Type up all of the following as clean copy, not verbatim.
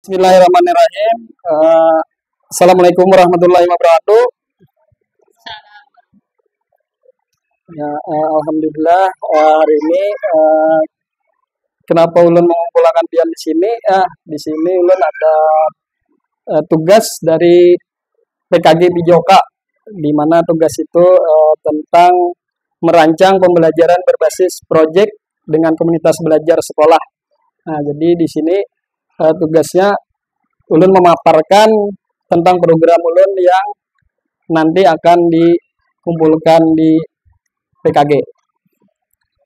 Bismillahirrahmanirrahim. Assalamualaikum warahmatullahi wabarakatuh. Ya, alhamdulillah hari ini kenapa ulun mengumpulkan pian di sini? Di sini ulun ada tugas dari PKG Pijoka, di mana tugas itu tentang merancang pembelajaran berbasis proyek dengan komunitas belajar sekolah. Nah, jadi di sini tugasnya ulun memaparkan tentang program ulun yang nanti akan dikumpulkan di PKG.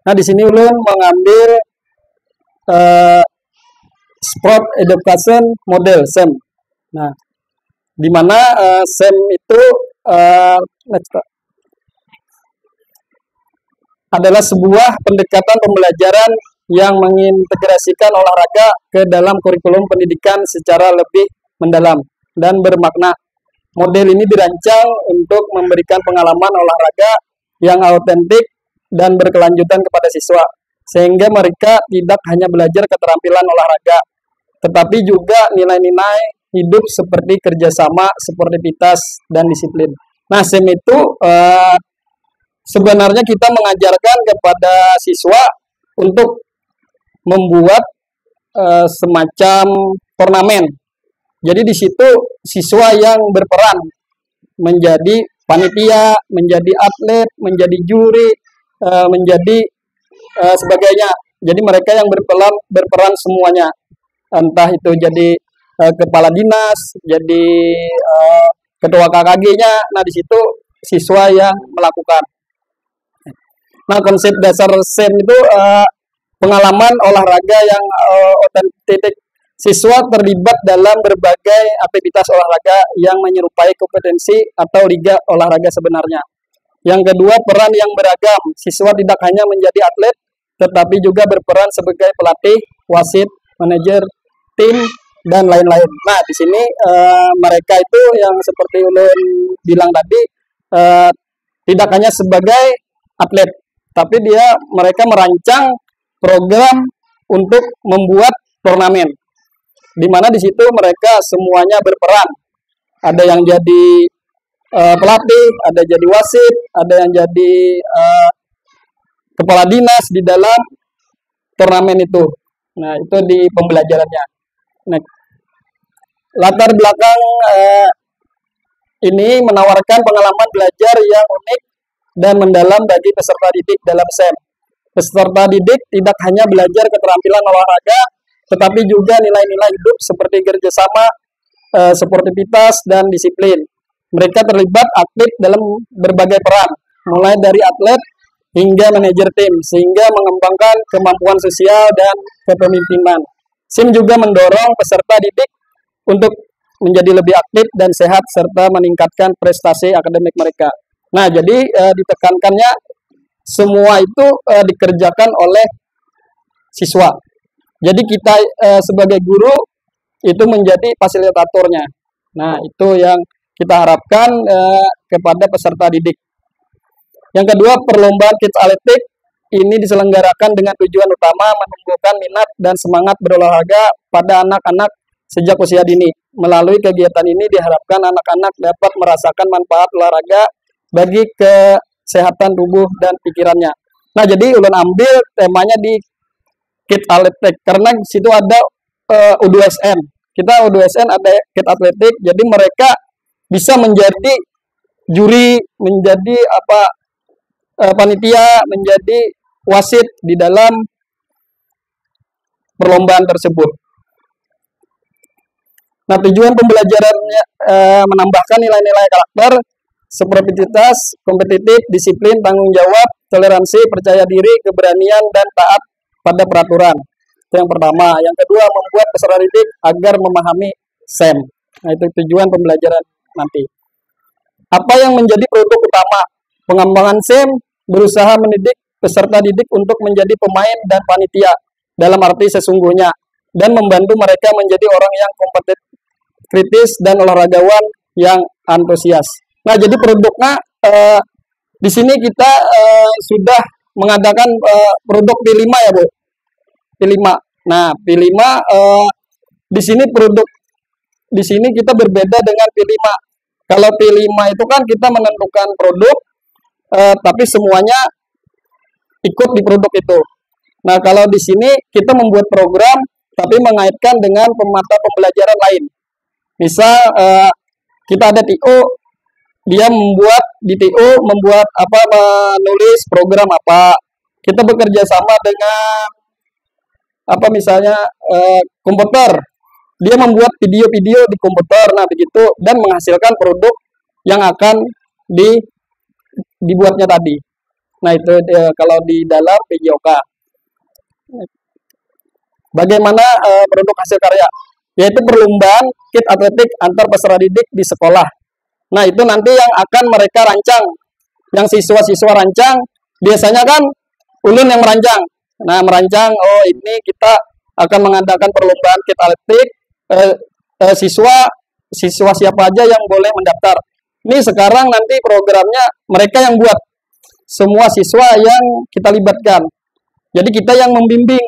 Nah, di sini ulun mengambil Sport Education Model SEM. Nah, di mana SEM itu adalah sebuah pendekatan pembelajaran yang mengintegrasikan olahraga ke dalam kurikulum pendidikan secara lebih mendalam dan bermakna. Model ini dirancang untuk memberikan pengalaman olahraga yang autentik dan berkelanjutan kepada siswa, sehingga mereka tidak hanya belajar keterampilan olahraga, tetapi juga nilai-nilai hidup seperti kerjasama, sportivitas, dan disiplin. Nah, SEM itu sebenarnya kita mengajarkan kepada siswa untuk membuat semacam turnamen. Jadi di situ siswa yang berperan menjadi panitia, menjadi atlet, menjadi juri, menjadi sebagainya. Jadi mereka yang berperan semuanya. Entah itu jadi kepala dinas, jadi ketua KKG-nya. Nah, di situ siswa yang melakukan. Nah, konsep dasar SEM itu pengalaman olahraga yang otentik. Siswa terlibat dalam berbagai aktivitas olahraga yang menyerupai kompetensi atau liga olahraga sebenarnya. Yang kedua, peran yang beragam. Siswa tidak hanya menjadi atlet, tetapi juga berperan sebagai pelatih, wasit, manajer, tim, dan lain-lain. Nah, di sini mereka itu yang seperti ulun bilang tadi, tidak hanya sebagai atlet, tapi mereka merancang program untuk membuat turnamen, di mana di situ mereka semuanya berperan. Ada yang jadi pelatih, ada jadi wasit, ada yang jadi kepala dinas di dalam turnamen itu. Nah, itu di pembelajarannya. Nah, latar belakang ini menawarkan pengalaman belajar yang unik dan mendalam bagi peserta didik dalam SEM. Peserta didik tidak hanya belajar keterampilan olahraga, tetapi juga nilai-nilai hidup seperti kerjasama, sportivitas, dan disiplin. Mereka terlibat aktif dalam berbagai peran, mulai dari atlet hingga manajer tim, sehingga mengembangkan kemampuan sosial dan kepemimpinan. SEM juga mendorong peserta didik untuk menjadi lebih aktif dan sehat, serta meningkatkan prestasi akademik mereka. Nah, jadi ditekankannya semua itu dikerjakan oleh siswa. Jadi kita sebagai guru itu menjadi fasilitatornya. Nah, itu yang kita harapkan kepada peserta didik. Yang kedua, perlombaan kids atletik ini diselenggarakan dengan tujuan utama menumbuhkan minat dan semangat berolahraga pada anak-anak sejak usia dini. Melalui kegiatan ini diharapkan anak-anak dapat merasakan manfaat olahraga bagi kesehatan tubuh dan pikirannya. Nah, jadi ulun ambil temanya di Kids Atletik karena di situ ada U2SN. Kita U2SN ada Kids Atletik, jadi mereka bisa menjadi juri, menjadi panitia, menjadi wasit di dalam perlombaan tersebut. Nah, tujuan pembelajarannya menambahkan nilai-nilai karakter, sportivitas, kompetitif, disiplin, tanggung jawab, toleransi, percaya diri, keberanian, dan taat pada peraturan. Itu yang pertama. Yang kedua, membuat peserta didik agar memahami SEM. Nah, itu tujuan pembelajaran nanti. Apa yang menjadi produk utama? Pengembangan SEM berusaha mendidik peserta didik untuk menjadi pemain dan panitia dalam arti sesungguhnya, dan membantu mereka menjadi orang yang kompeten, kritis, dan olahragawan yang antusias. Nah, jadi produknya di sini kita sudah mengadakan produk P5 ya, Bu. P5. Nah, P5 Di sini kita berbeda dengan P5. Kalau P5 itu kan kita menentukan produk, tapi semuanya ikut di produk itu. Nah, kalau di sini kita membuat program, tapi mengaitkan dengan mata pembelajaran lain. Misal kita ada TO, dia membuat menulis program apa. Kita bekerja sama dengan misalnya komputer. Dia membuat video-video di komputer, nah begitu, dan menghasilkan produk yang akan dibuatnya tadi. Nah itu kalau di dalam PJOK. Bagaimana produk hasil karya? Yaitu perlombaan kit atletik antar peserta didik di sekolah. Nah itu nanti yang akan mereka rancang, yang siswa-siswa rancang. Biasanya kan ulun yang merancang. Nah merancang, oh ini kita akan mengadakan perlombaan kit atletik. Siswa siapa aja yang boleh mendaftar. Ini sekarang nanti programnya mereka yang buat, semua siswa yang kita libatkan. Jadi kita yang membimbing.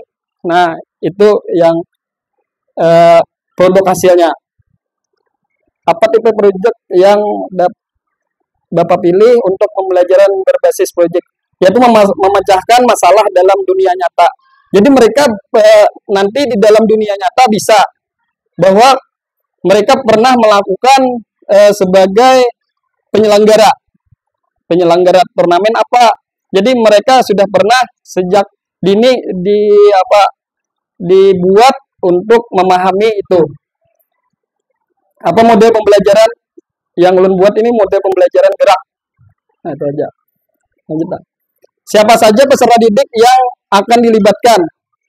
Nah itu yang produk hasilnya. Apa tipe proyek yang Bapak pilih untuk pembelajaran berbasis proyek? Yaitu memecahkan masalah dalam dunia nyata. Jadi mereka nanti di dalam dunia nyata bisa bahwa mereka pernah melakukan sebagai penyelenggara turnamen apa. Jadi mereka sudah pernah sejak dini dibuat untuk memahami itu. Apa model pembelajaran yang ulun buat ini model pembelajaran gerak. Nah itu aja. Lanjut. Siapa saja peserta didik yang akan dilibatkan?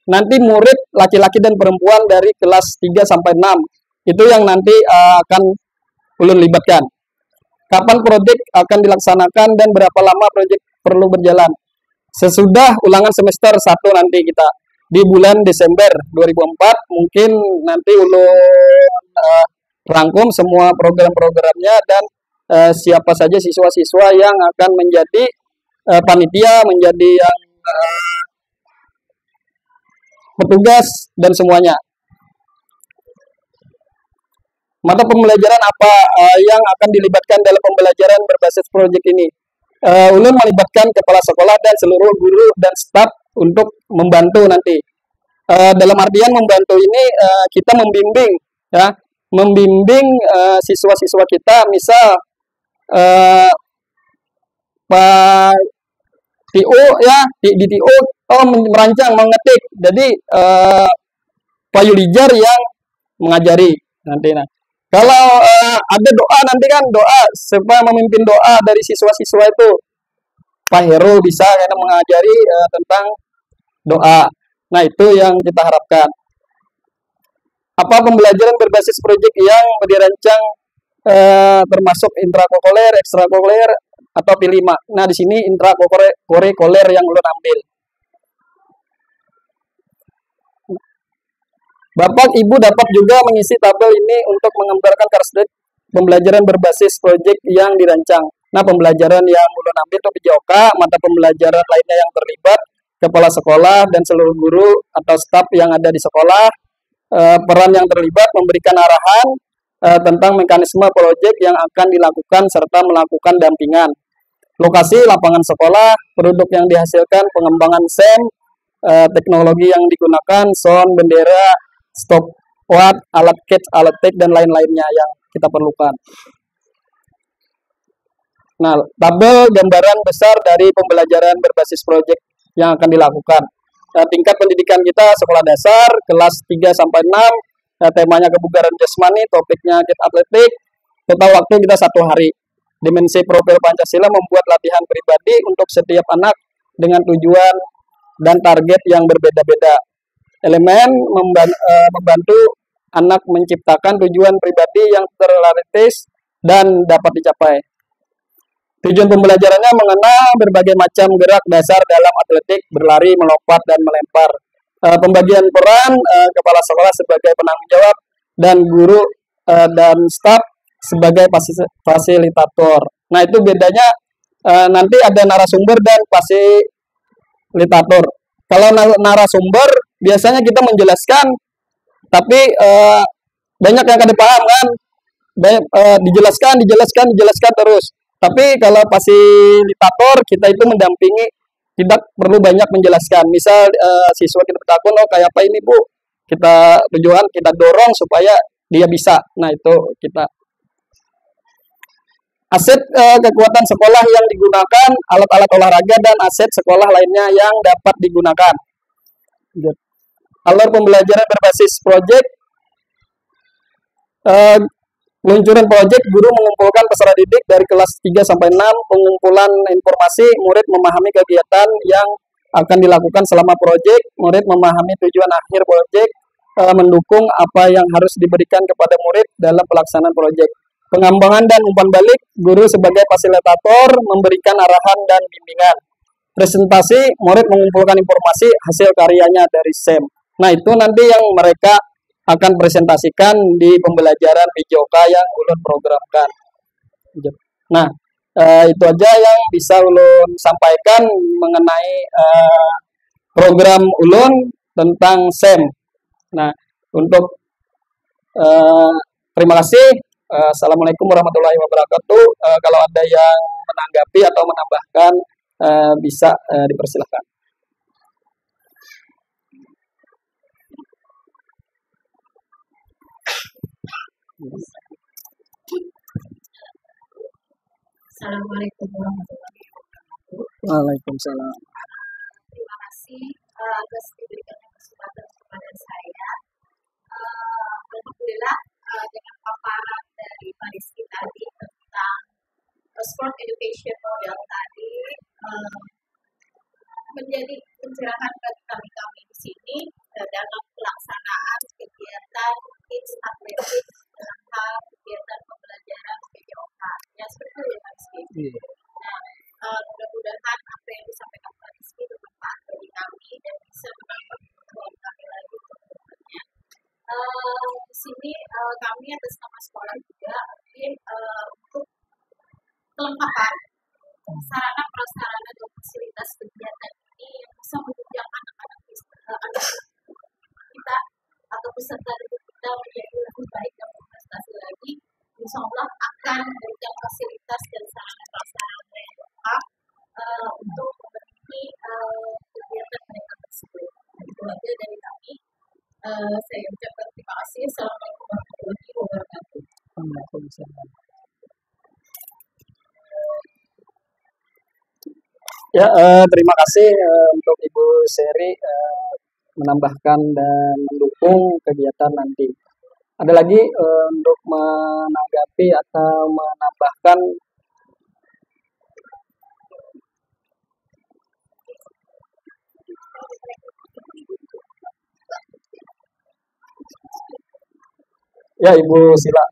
Nanti murid laki-laki dan perempuan dari kelas 3 sampai 6. Itu yang nanti akan ulun libatkan. Kapan proyek akan dilaksanakan dan berapa lama proyek perlu berjalan? Sesudah ulangan semester 1 nanti kita. Di bulan Desember 2004 mungkin nanti ulun rangkum semua program-programnya dan siapa saja siswa-siswa yang akan menjadi panitia, menjadi yang petugas dan semuanya. Mata pembelajaran apa yang akan dilibatkan dalam pembelajaran berbasis proyek ini? Ulun melibatkan kepala sekolah dan seluruh guru dan staf untuk membantu nanti. Dalam artian membantu ini kita membimbing, ya, membimbing siswa-siswa kita. Misal Pak TO ya di TO merancang, mengetik. Jadi Pak Yulijar yang mengajari nanti. Nah, kalau ada doa nanti kan doa, siapa memimpin doa dari siswa-siswa itu Pak Heru bisa karena mengajari tentang doa. Nah itu yang kita harapkan. Apa pembelajaran berbasis proyek yang dirancang termasuk intrakurikuler, ekstrakurikuler atau P5. Nah di sini intrakurikuler yang ulun ambil. Bapak Ibu dapat juga mengisi tabel ini untuk menggambarkan karakteristik pembelajaran berbasis proyek yang dirancang. Nah pembelajaran yang ulun ambil itu PJOK, mata pembelajaran lainnya yang terlibat, kepala sekolah dan seluruh guru atau staf yang ada di sekolah. Peran yang terlibat memberikan arahan tentang mekanisme proyek yang akan dilakukan serta melakukan dampingan. Lokasi lapangan sekolah, produk yang dihasilkan, pengembangan SEM, teknologi yang digunakan, sound, bendera, stopwatch, alat catch, alat take, dan lain-lainnya yang kita perlukan. Nah, tabel gambaran besar dari pembelajaran berbasis proyek yang akan dilakukan. Tingkat pendidikan kita sekolah dasar, kelas 3 sampai 6, temanya kebugaran jasmani, topiknya kit atletik, total waktu kita 1 hari. Dimensi profil Pancasila membuat latihan pribadi untuk setiap anak dengan tujuan dan target yang berbeda-beda. Elemen membantu anak menciptakan tujuan pribadi yang terrealistis dan dapat dicapai. Tujuan pembelajarannya mengenal berbagai macam gerak dasar dalam atletik, berlari, melompat, dan melempar. Pembagian peran kepala sekolah sebagai penanggung jawab dan guru dan staf sebagai fasilitator. Nah itu bedanya nanti ada narasumber dan fasilitator. Kalau narasumber biasanya kita menjelaskan Tapi banyak yang kada paham kan, banyak dijelaskan terus. Tapi kalau fasilitator kita itu mendampingi, tidak perlu banyak menjelaskan. Misal siswa kita bertakun, oh kayak apa ini Bu, kita tujuan kita dorong supaya dia bisa. Nah itu kita aset kekuatan sekolah yang digunakan, alat-alat olahraga dan aset sekolah lainnya yang dapat digunakan. Alur pembelajaran berbasis proyek. Peluncuran proyek, guru mengumpulkan peserta didik dari kelas 3 sampai 6, pengumpulan informasi, murid memahami kegiatan yang akan dilakukan selama proyek, murid memahami tujuan akhir proyek, mendukung apa yang harus diberikan kepada murid dalam pelaksanaan proyek. Pengembangan dan umpan balik, guru sebagai fasilitator memberikan arahan dan bimbingan. Presentasi, murid mengumpulkan informasi hasil karyanya dari SEM. Nah, itu nanti yang mereka akan presentasikan di pembelajaran PJOK yang ulun programkan. Nah, itu aja yang bisa ulun sampaikan mengenai program ulun tentang SEM. Nah, untuk terima kasih. Assalamualaikum warahmatullahi wabarakatuh. Kalau ada yang menanggapi atau menambahkan, bisa dipersilahkan. Assalamualaikum warahmatullahi wabarakatuh. Waalaikumsalam. Terima kasih atas diberikannya kesempatan kepada saya. Alhamdulillah dengan paparan dari Pak Rizky tadi tentang sport education model tadi menjadi pencerahan bagi kami di sini dalam pelaksanaan kegiatan kids atletik dalam hal kegiatan pembelajaran PJOK. Ya seperti itu ya Pak Rizky. Nah, mudah-mudahan apa yang disampaikan Pak Rizky bermanfaat bagi kami dan bisa menambah pengetahuan kami lagi untuk kedepannya. Di sini kami atas nama sekolah juga untuk kelengkapan sarana prasarana dan fasilitas kegiatan ini yang bisa menunjang anak-anak kita atau peserta didik kita menjadi lebih baik dan berprestasi lagi. Insya Allah akan memberikan fasilitas dan sarana prasarana yang lengkap untuk memenuhi kegiatan mereka tersebut. Itu aja dari kami. Saya ucapkan terima kasih. Assalamualaikum warahmatullahi wabarakatuh. Ya, terima kasih untuk Ibu Seri menambahkan dan mendukung kegiatan nanti. Ada lagi untuk menanggapi atau menambahkan? Ya, Ibu Sila.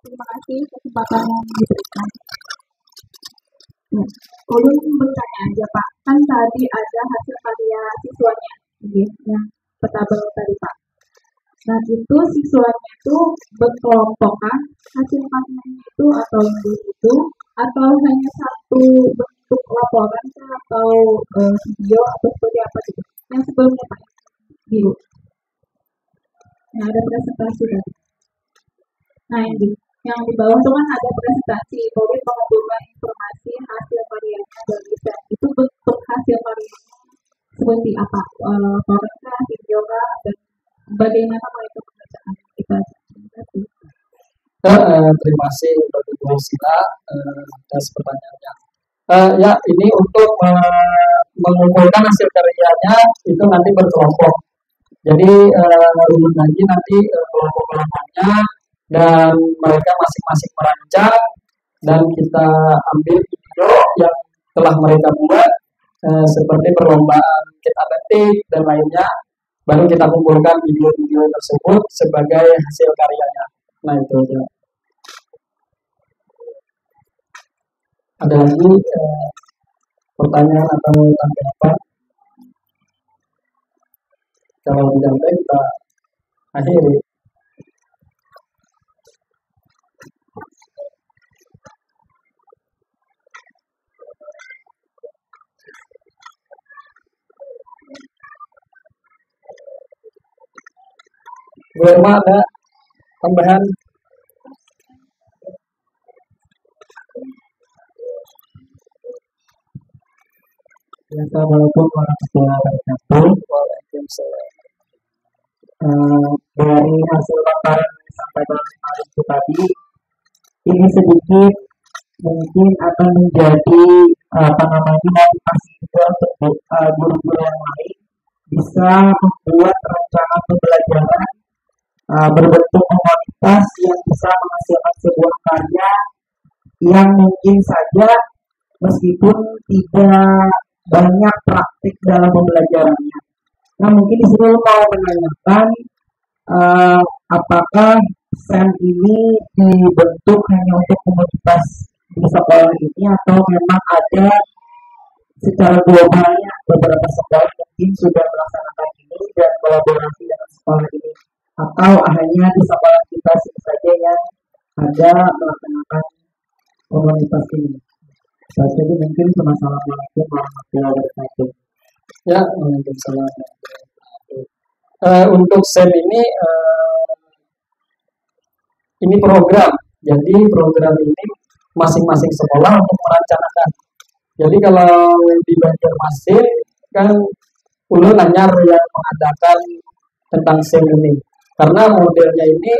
Terima kasih kesempatan yang diberikan. Ulun bertanya aja Pak, kan tadi ada hasil karya siswanya, yang petabel tadi Pak. Nah itu siswanya itu berkelompokan hasil karyanya itu atau individu atau hanya satu bentuk laporan atau video atau seperti apa gitu? Yang sebelumnya Pak biru. Nah ada presentasi tadi. Nah yang di bawah itu kan ada presentasi, murid mengumpulkan informasi hasil karyanya dari SEM. Itu bentuk hasil karyanya seperti apa? Powerkah, videokah, dan bagaimana mereka mengerjakan kita? Terima kasih untuk Ibu Sila atas pertanyaannya. Ya, ini untuk mengumpulkan hasil karyanya itu nanti berkelompok. Jadi urut lagi nanti kelompok-kelompoknya dan mereka masing-masing merancang dan kita ambil video yang telah mereka buat seperti perlombaan kit atletik dan lainnya, baru kita kumpulkan video-video tersebut sebagai hasil karyanya. Nah itu aja. Ada lagi pertanyaan atau tanggapan? Kalau tidak ada kita akhiri. Bu Irma ada tambahan? Assalamualaikum warahmatullahi wabarakatuh. Waalaikumsalam. Dari hasil paparan yang disampaikan oleh Pak Rizky tadi, ini sedikit mungkin akan menjadi motivasi juga untuk guru-guru yang lain bisa membuat rencana pembelajaran berbentuk komunitas yang bisa menghasilkan sebuah karya yang mungkin saja meskipun tidak banyak praktik dalam pembelajarannya. Nah, mungkin di sini mau menanyakan apakah SEM ini dibentuk hanya untuk komunitas di sekolah ini atau memang ada secara globalnya beberapa sekolah mungkin sudah melaksanakan ini dan kolaborasi dengan sekolah ini, atau hanya di sekolah kita saja yang ada melaksanakan komunitas ini. Jadi mungkin Assalamualaikum warahmatullahi wabarakatuh. Ya, waalaikumsalam. Untuk SEM ini program. Jadi program ini masing-masing sekolah untuk merancangkan. Jadi kalau di Banjarmasin kan ulun anyar yang mengadakan tentang SEM ini. Karena modelnya ini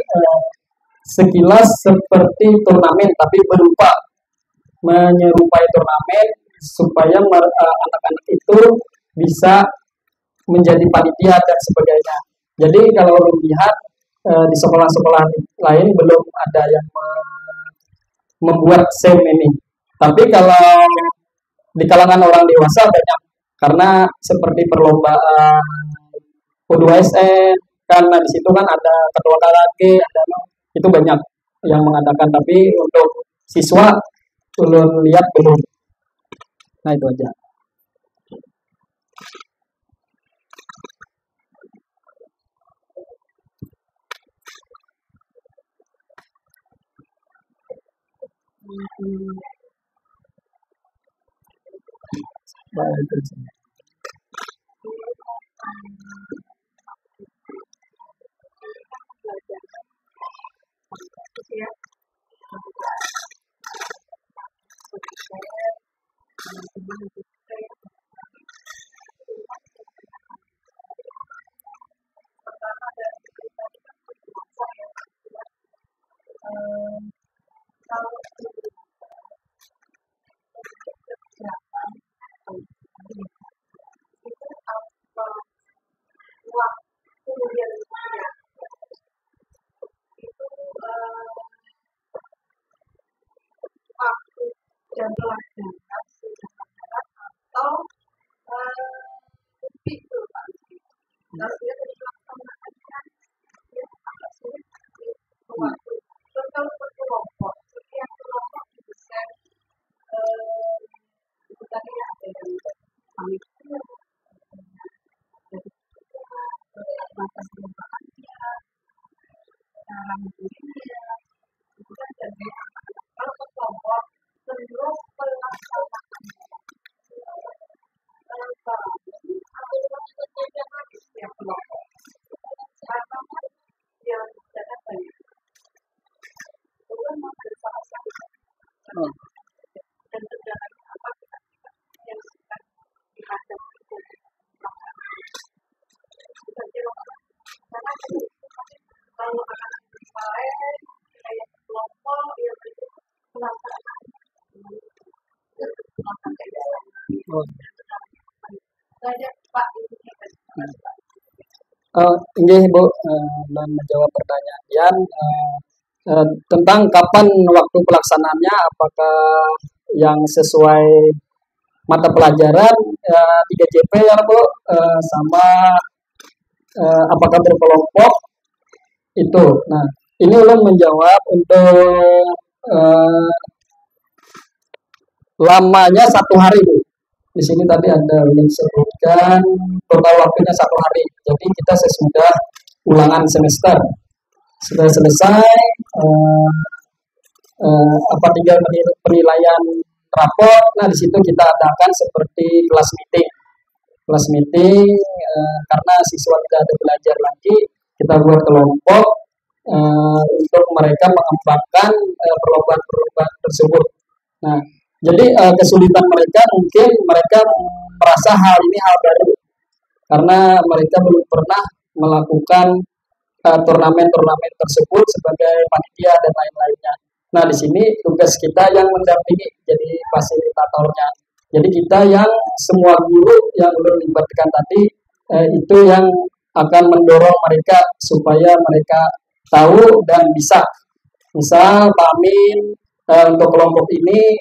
sekilas seperti turnamen tapi berupa menyerupai turnamen supaya anak-anak itu bisa menjadi panitia dan sebagainya. Jadi kalau lihat di sekolah-sekolah lain belum ada yang membuat SEM ini. Tapi kalau di kalangan orang dewasa banyak, karena seperti perlombaan U2SM, karena di situ kan ada ketua karate, ada itu banyak yang mengadakan. Tapi untuk siswa belum lihat belum. Nah itu aja. Baik. Ini Bu, dan menjawab pertanyaan tentang kapan waktu pelaksanaannya, apakah yang sesuai mata pelajaran 3JP ya Bu, sama apakah berkelompok itu. Nah, ini ulun menjawab untuk lamanya 1 hari Bu. Di sini tadi ada yang disebutkan total waktunya 1 hari. Jadi kita sesudah ulangan semester sudah selesai, tinggal penilaian rapor. Nah di situ kita adakan seperti kelas meeting, karena siswa tidak ada belajar lagi, kita buat kelompok untuk mereka mengembangkan perlombaan-perlombaan tersebut. Nah, jadi kesulitan mereka mungkin mereka merasa hal ini hal baru karena mereka belum pernah melakukan turnamen-turnamen tersebut sebagai panitia dan lain-lainnya. Nah, di sini tugas kita yang mendampingi jadi fasilitatornya. Jadi kita yang semua guru yang belum dilibatkan tadi itu yang akan mendorong mereka supaya mereka tahu dan bisa. Misal Pak Amin untuk kelompok ini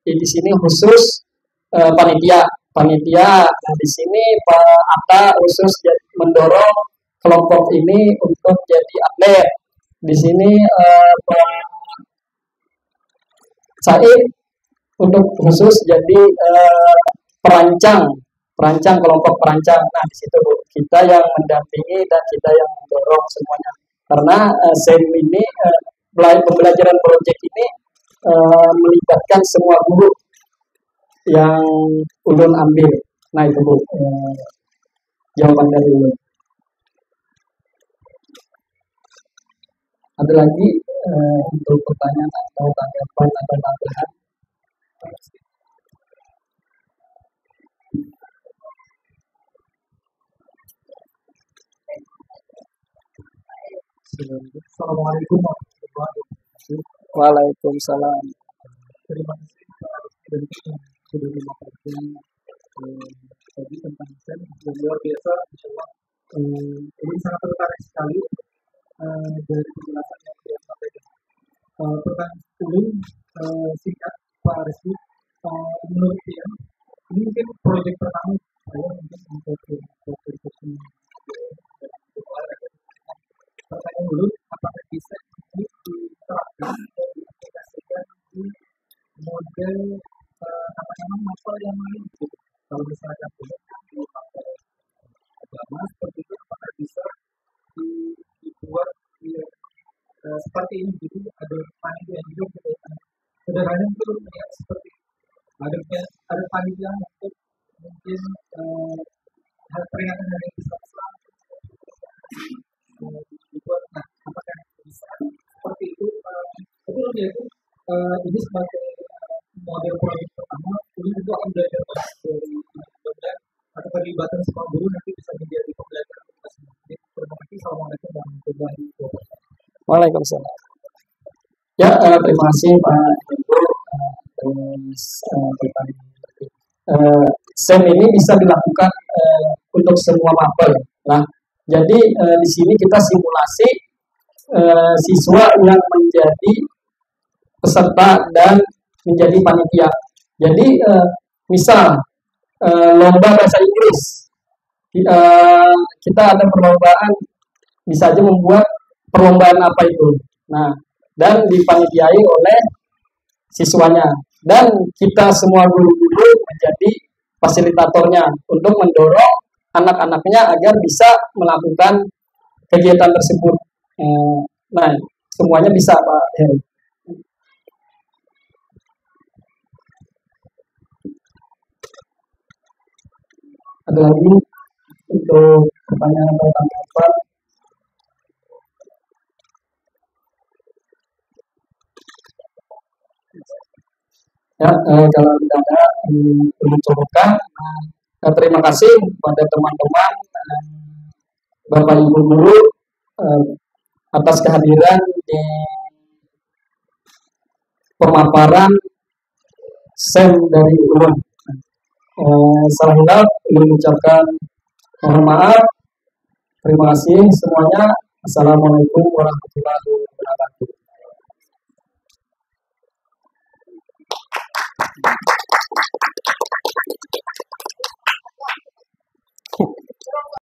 di sini khusus panitia. Nah, di sini Pak Atta khusus mendorong kelompok ini untuk jadi atlet. Di sini Pak Said untuk khusus jadi perancang kelompok perancang. Nah, di situ Bu, kita yang mendampingi dan kita yang mendorong semuanya. Karena SEM ini pembelajaran proyek ini melibatkan semua guru yang ulun ambil. Nah, itu Bu jawaban dari ulun. Ada lagi untuk pertanyaan atau tanggapan atau tambahan? Assalamualaikum warahmatullahi wabarakatuh. Waalaikumsalam. Terima kasih Pak Rizky dan tim yang sudah memaparkan tadi tentang SEM yang luar biasa. Insyaallah ini sangat tertarik sekali dari penjelasan yang beliau sampaikan. Pertanyaan ulun singkat Pak Rizky, menurut dia ini mungkin proyek pertama saya mungkin untuk verifikasi pertanyaan dulu, apakah bisa diterapkan dan diaplikasikan di model nama-nama mapel yang lain gitu. Kalau misalnya boleh di mapel agama seperti itu, apakah bisa dibuat seperti ini, jadi ada panitia juga gitu. Sederhana itu melihat seperti ada panitia untuk mungkin hal peringatan dari Islam dibuat. Nah, apakah bisa seperti itu? Betul yaitu ini sebagai model proyek pertama, ini tentu akan belajar banyak dari dan atau keterlibatan semua guru nanti bisa menjadi pembelajaran kita sendiri. Terima kasih. Assalamualaikum warahmatullahi wabarakatuh. Waalaikumsalam. Ya, terima kasih Pak Ibu atas pertanyaan. SEM ini bisa dilakukan untuk semua mapel. Nah, jadi di sini kita simulasi siswa yang menjadi peserta dan menjadi panitia. Jadi misal lomba bahasa Inggris, kita ada perlombaan, bisa aja membuat perlombaan apa itu. Nah, dan dipanitiai oleh siswanya. Dan kita semua guru-guru menjadi fasilitatornya untuk mendorong anak-anaknya agar bisa melakukan kegiatan tersebut. Nah, semuanya bisa Pak Heri. Ada lagi untuk pertanyaan atau tanggapan? Ya, kalau tidak ada mencobakan. Terima kasih kepada teman-teman Bapak Ibu guru atas kehadiran di pemaparan SEM dari ulun. Salah hilaf mengucapkan mohon maaf. Terima kasih semuanya. Assalamualaikum warahmatullahi wabarakatuh.